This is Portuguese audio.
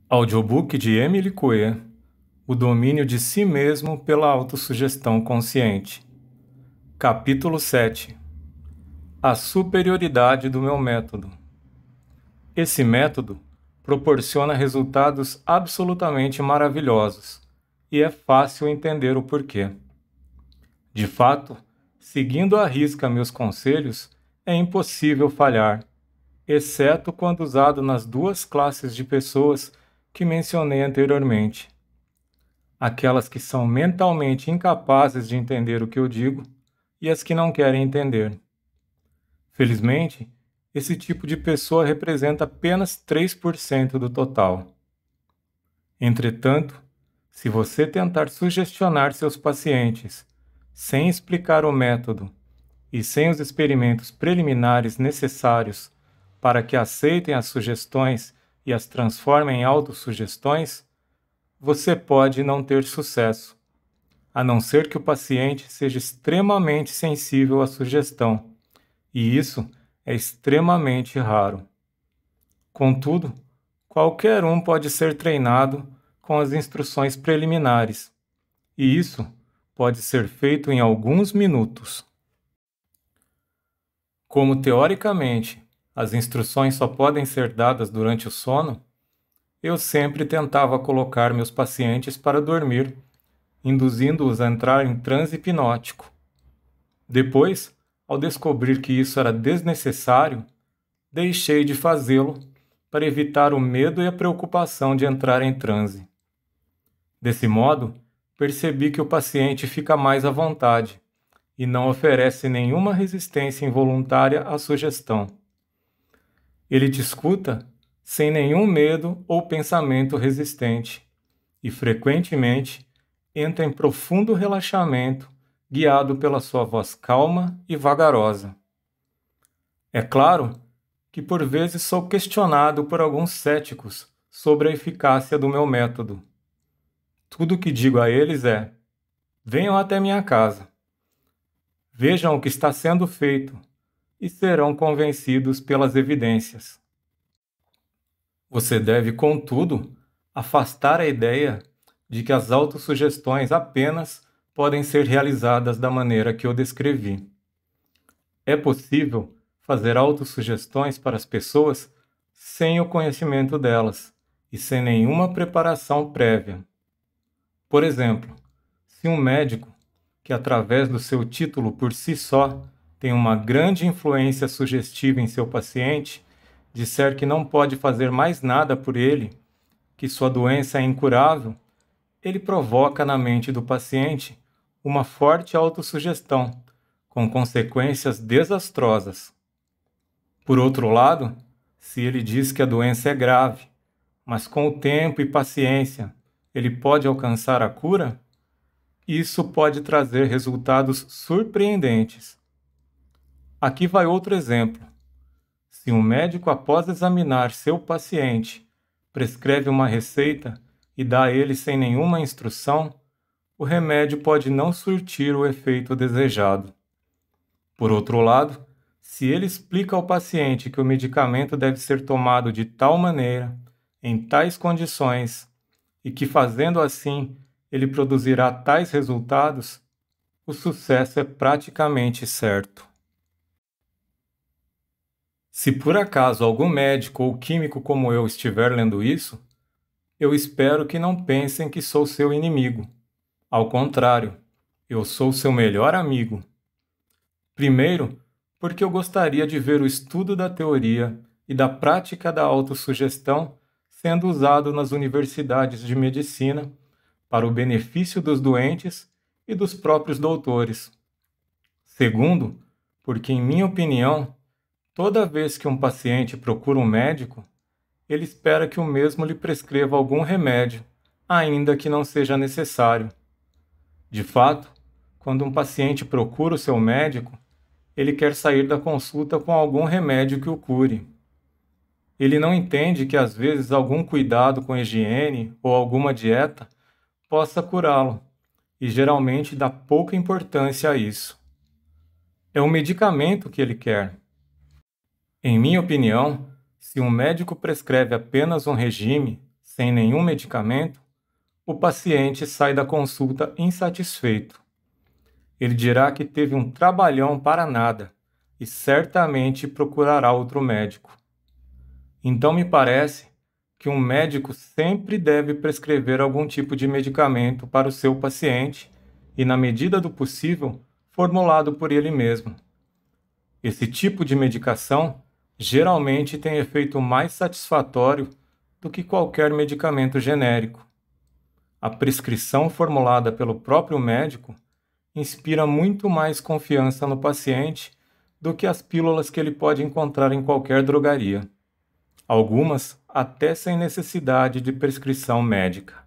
Audiobook de Emily Coué, O domínio de si mesmo pela autossugestão consciente. Capítulo 7. A superioridade do meu método. Esse método proporciona resultados absolutamente maravilhosos e é fácil entender o porquê. De fato, seguindo à risca meus conselhos, é impossível falhar, exceto quando usado nas duas classes de pessoas que mencionei anteriormente. Aquelas que são mentalmente incapazes de entender o que eu digo e as que não querem entender. Felizmente, esse tipo de pessoa representa apenas 3% do total. Entretanto, se você tentar sugestionar seus pacientes sem explicar o método e sem os experimentos preliminares necessários para que aceitem as sugestões e as transformem em autossugestões, você pode não ter sucesso, a não ser que o paciente seja extremamente sensível à sugestão, e isso é extremamente raro. Contudo, qualquer um pode ser treinado com as instruções preliminares, e isso pode ser feito em alguns minutos. Como teoricamente as instruções só podem ser dadas durante o sono, eu sempre tentava colocar meus pacientes para dormir, induzindo-os a entrar em transe hipnótico. Depois, ao descobrir que isso era desnecessário, deixei de fazê-lo para evitar o medo e a preocupação de entrar em transe. Desse modo, percebi que o paciente fica mais à vontade e não oferece nenhuma resistência involuntária à sugestão. Ele te escuta sem nenhum medo ou pensamento resistente e, frequentemente, entra em profundo relaxamento, guiado pela sua voz calma e vagarosa. É claro que por vezes sou questionado por alguns céticos sobre a eficácia do meu método. Tudo o que digo a eles é: venham até minha casa, vejam o que está sendo feito e serão convencidos pelas evidências. Você deve, contudo, afastar a ideia de que as autossugestões apenas podem ser realizadas da maneira que eu descrevi. É possível fazer autossugestões para as pessoas sem o conhecimento delas e sem nenhuma preparação prévia. Por exemplo, se um médico, que através do seu título por si só tem uma grande influência sugestiva em seu paciente, disser que não pode fazer mais nada por ele, que sua doença é incurável, ele provoca na mente do paciente uma forte autossugestão, com consequências desastrosas. Por outro lado, se ele diz que a doença é grave, mas com o tempo e paciência ele pode alcançar a cura, isso pode trazer resultados surpreendentes. Aqui vai outro exemplo. Se um médico, após examinar seu paciente, prescreve uma receita e dá a ele sem nenhuma instrução, o remédio pode não surtir o efeito desejado. Por outro lado, se ele explica ao paciente que o medicamento deve ser tomado de tal maneira, em tais condições, e que fazendo assim ele produzirá tais resultados, o sucesso é praticamente certo. Se por acaso algum médico ou químico como eu estiver lendo isso, eu espero que não pensem que sou seu inimigo. Ao contrário, eu sou seu melhor amigo. Primeiro, porque eu gostaria de ver o estudo da teoria e da prática da autossugestão sendo usado nas universidades de medicina para o benefício dos doentes e dos próprios doutores. Segundo, porque, em minha opinião, toda vez que um paciente procura um médico, ele espera que o mesmo lhe prescreva algum remédio, ainda que não seja necessário. De fato, quando um paciente procura o seu médico, ele quer sair da consulta com algum remédio que o cure. Ele não entende que às vezes algum cuidado com higiene ou alguma dieta possa curá-lo, e geralmente dá pouca importância a isso. É o medicamento que ele quer. Em minha opinião, se um médico prescreve apenas um regime, sem nenhum medicamento, o paciente sai da consulta insatisfeito. Ele dirá que teve um trabalhão para nada e certamente procurará outro médico. Então me parece que um médico sempre deve prescrever algum tipo de medicamento para o seu paciente e, na medida do possível, formulado por ele mesmo. Esse tipo de medicação geralmente tem efeito mais satisfatório do que qualquer medicamento genérico. A prescrição formulada pelo próprio médico inspira muito mais confiança no paciente do que as pílulas que ele pode encontrar em qualquer drogaria. Algumas até sem necessidade de prescrição médica.